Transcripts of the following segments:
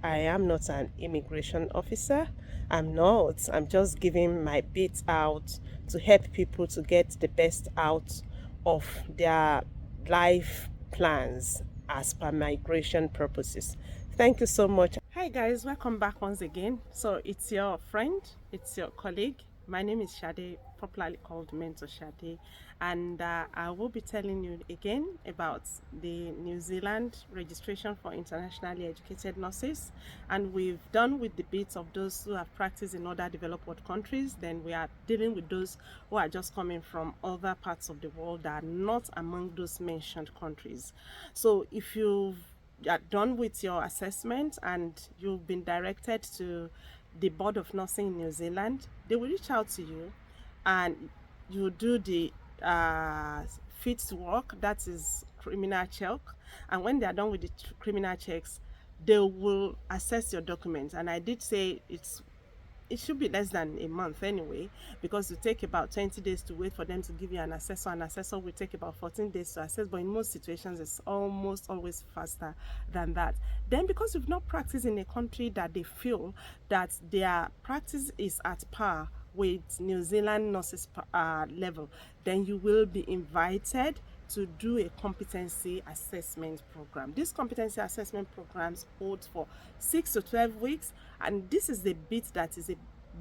I am not an immigration officer. I'm not. I'm just giving my bit out to help people to get the best out of their life plans as per migration purposes. Thank you so much. Hi guys, welcome back once again. So it's your friend, it's your colleague. My name is Shade, popularly called Mentor Shade, and I will be telling you again about the New Zealand registration for internationally educated nurses. And we've done with the bits of those who have practiced in other developed world countries. Then we are dealing with those who are just coming from other parts of the world that are not among those mentioned countries. So if you are done with your assessment and you've been directed to the Board of Nursing in New Zealand, they will reach out to you and you do the fit to work, that is criminal check. And when they are done with the criminal checks, they will assess your documents. And I did say it should be less than a month anyway, because it take about 20 days to wait for them to give you an assessor. An assessor will take about 14 days to assess, but in most situations it's almost always faster than that. Then because you've not practiced in a country that they feel that their practice is at par with New Zealand nurses level, then you will be invited to do a competency assessment program. These competency assessment programs hold for 6 to 12 weeks, and this is the bit that is a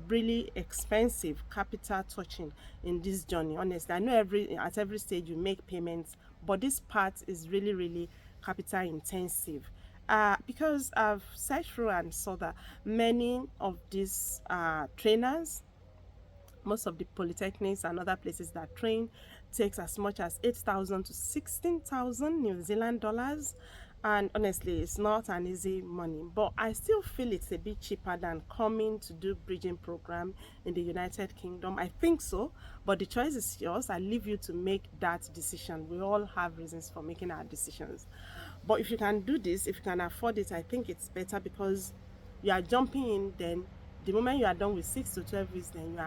really expensive capital touching in this journey. Honestly, I know at every stage you make payments, but this part is really capital intensive. Because I've searched through and saw that many of these trainers, most of the polytechnics and other places that train, takes as much as 8,000 to 16,000 New Zealand dollars. And honestly, it's not an easy money, but I still feel it's a bit cheaper than coming to do bridging program in the United Kingdom. I think so, but the choice is yours. I leave you to make that decision. We all have reasons for making our decisions, but if you can do this, if you can afford it, I think it's better, because you are jumping in. Then the moment you are done with 6 to 12 weeks, then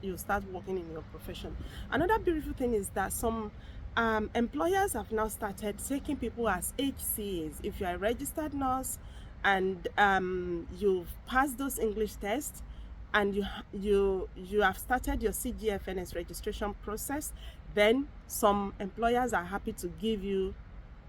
you start working in your profession. Another beautiful thing is that some employers have now started taking people as HCAs. If you are a registered nurse and you've passed those English tests, and you have started your CGFNS registration process, then some employers are happy to give you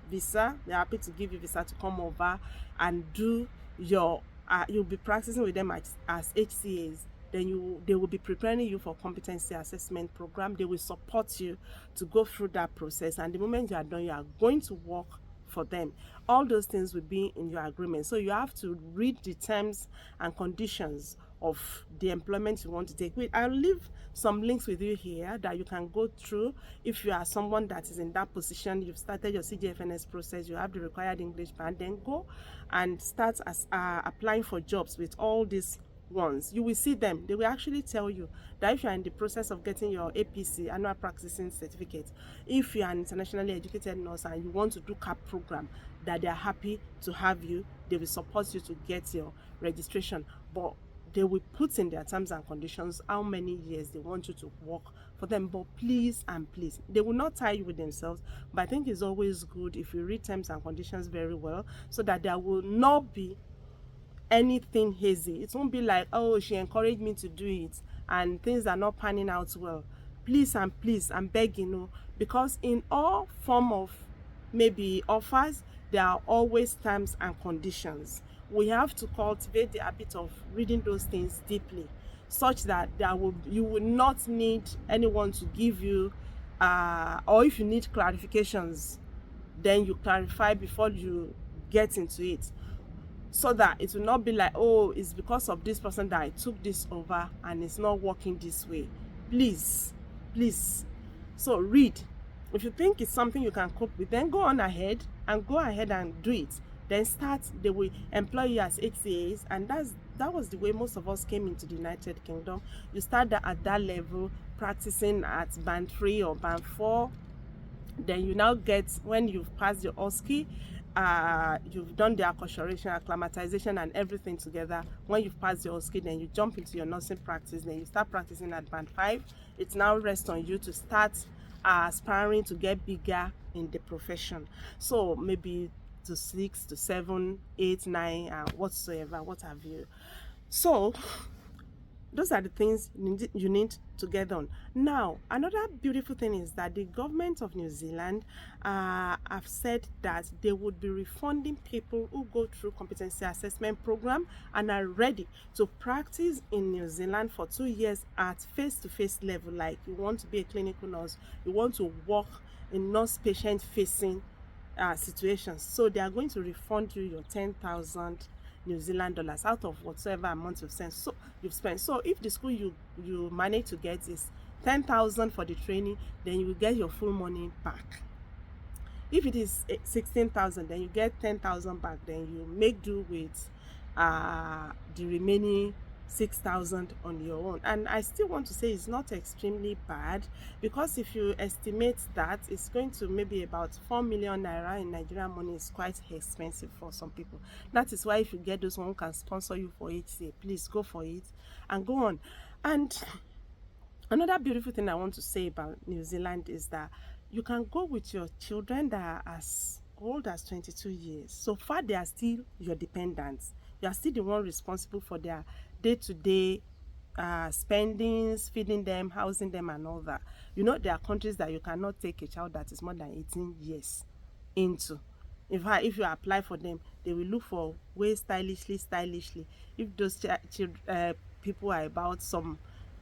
visa. They're happy to give you visa to come over and do your you'll be practicing with them as HCAs. Then they will be preparing you for competency assessment program. They will support you to go through that process, and the moment you are done, you are going to work for them. All those things will be in your agreement, so you have to read the terms and conditions of the employment you want to take. I'll leave some links with you here that you can go through. If you are someone that is in that position, you've started your CGFNS process, you have the required English band, then go and start as applying for jobs with all these ones. You will see them. They will actually tell you that if you are in the process of getting your APC, annual practicing certificate, if you are an internationally educated nurse and you want to do CAP program, that they are happy to have you. They will support you to get your registration, but they will put in their terms and conditions how many years they want you to work for them. But please and please, they will not tie you with themselves, but I think it's always good if you read terms and conditions very well, so that there will not be anything hazy. It won't be like, oh, she encouraged me to do it and things are not panning out well. Please and please, I'm begging you, because in all form of maybe offers, there are always terms and conditions. We have to cultivate the habit of reading those things deeply, such that you will not need anyone to give you or if you need clarifications, then you clarify before you get into it, so that it will not be like, oh, it's because of this person that I took this over and it's not working this way. Please. So read. If you think it's something you can cope with, then go ahead and do it. Then they will employ you as HCAs, and that was the way most of us came into the United Kingdom. You start at that level, practicing at band 3 or band 4. Then you now get, when you've passed your OSCE, you've done the acculturation, acclimatization and everything together. When you've passed your OSCE, then you jump into your nursing practice. Then you start practicing at band 5. It now rests on you to start aspiring to get bigger in the profession. So maybe to 6 to 7, 8, 9, whatsoever, what have you. So those are the things you need to get on. Now, another beautiful thing is that the government of New Zealand have said that they would be refunding people who go through competency assessment program and are ready to practice in New Zealand for 2 years at face-to-face level. Like you want to be a clinical nurse, you want to work in nurse-patient facing situations. So they are going to refund you your 10,000 New Zealand dollars out of whatsoever amount you've spent. So if the school you manage to get is 10,000 for the training, then you will get your full money back. If it is 16,000, then you get 10,000 back. Then you make do with the remaining 6,000 on your own. And I still want to say it's not extremely bad, because if you estimate that it's going to maybe about 4 million naira in Nigerian money, is quite expensive for some people. That is why if you get those one who can sponsor you for it, say please go for it and go on. And another beautiful thing I want to say about New Zealand is that you can go with your children that are as old as 22 years. So far, they are still your dependents. You are still the one responsible for their day-to-day spendings, feeding them, housing them, and all that. You know, there are countries that you cannot take a child that is more than 18 years into. In fact, if you apply for them, they will look for ways stylishly. If those people are about some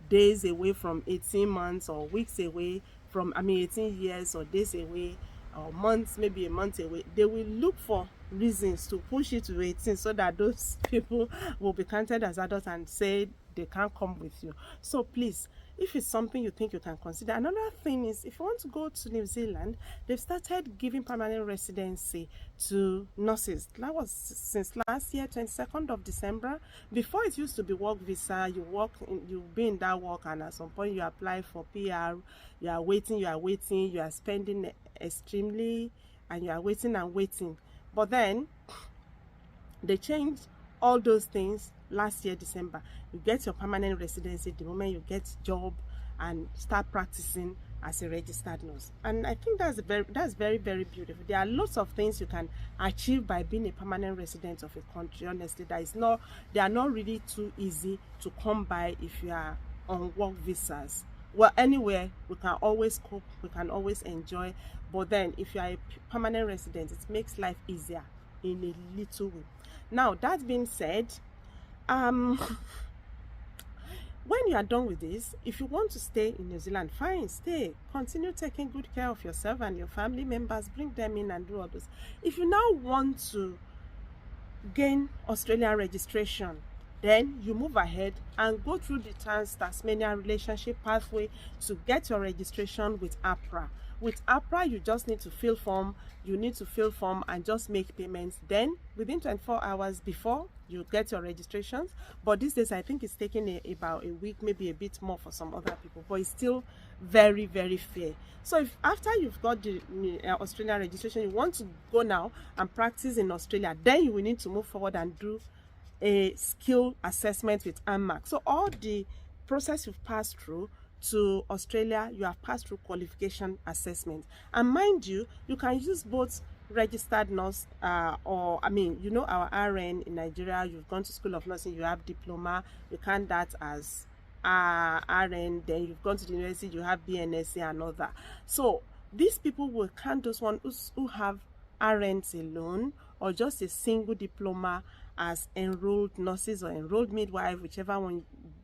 days away from 18 months or weeks away from 18 years, or days away or months, maybe a month away, they will look for reasons to push you to 18 so that those people will be counted as adults and say they can't come with you. So please, if it's something you think you can consider. Another thing is, if you want to go to New Zealand, they've started giving permanent residency to nurses. That was since last year, 22nd of December. Before, it used to be work visa. You be in that work, and at some point you apply for PR. You are waiting, you are spending extremely, and you are waiting. But then they changed all those things last year, December. You get your permanent residency the moment you get job and start practicing as a registered nurse. And I think that's very, very beautiful. There are lots of things you can achieve by being a permanent resident of a country. Honestly, they are not really too easy to come by if you are on work visas. Well, anywhere we can always cope, we can always enjoy, but then if you are a permanent resident, it makes life easier in a little way. Now, that being said, when you are done with this, if you want to stay in New Zealand, fine, stay. Continue taking good care of yourself and your family members. Bring them in and do all this. If you now want to gain Australian registration, then you move ahead and go through the Trans-Tasmania Relationship Pathway to get your registration with APRA. With APRA, you just need to fill form. You need to fill form and just make payments. Then, within 24 hours before, you get your registrations. But these days, I think it's taking about a week, maybe a bit more for some other people. But it's still very, very fair. So if after you've got the Australian registration, you want to go now and practice in Australia, then you will need to move forward and do a skill assessment with AMAC. So all the process you've passed through to Australia, you have passed through qualification assessment. And mind you, you can use both registered nurse or our RN in Nigeria. You've gone to School of Nursing, you have diploma, you count that as RN. Then you've gone to the university, you have BNSC and all that. So these people will count those ones who have RNs alone or just a single diploma as enrolled nurses or enrolled midwife, whichever one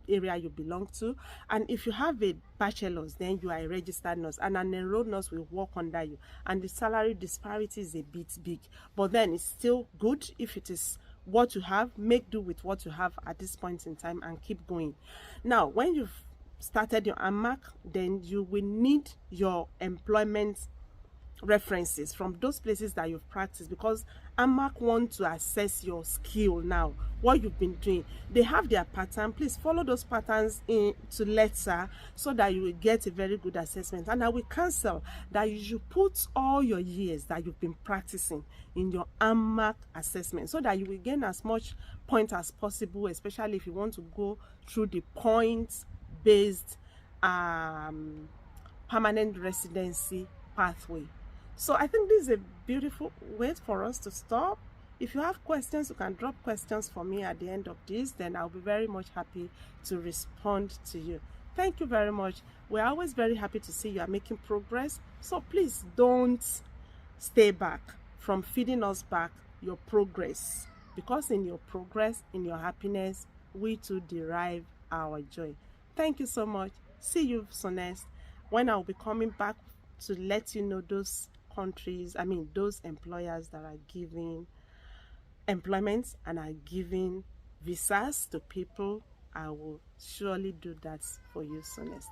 area you belong to. And if you have a bachelor's, then you are a registered nurse, and an enrolled nurse will work under you, and the salary disparity is a bit big, but then it's still good. If it is what you have, make do with what you have at this point in time and keep going. Now, when you've started your AMAC, then you will need your employment references from those places that you've practiced, because AMAC want to assess your skill now, what you've been doing. They have their pattern. Please follow those patterns into letter so that you will get a very good assessment. And I will counsel that you should put all your years that you've been practicing in your AMAC assessment so that you will gain as much point as possible, especially if you want to go through the points based permanent residency pathway. So I think this is a beautiful way for us to stop. If you have questions, you can drop questions for me at the end of this, then I'll be very much happy to respond to you. Thank you very much. We're always very happy to see you are making progress. So please don't stay back from feeding us back your progress, because in your progress, in your happiness, we too derive our joy. Thank you so much. See you so next when I'll be coming back to let you know those countries, those employers that are giving employment and are giving visas to people. I will surely do that for you so next.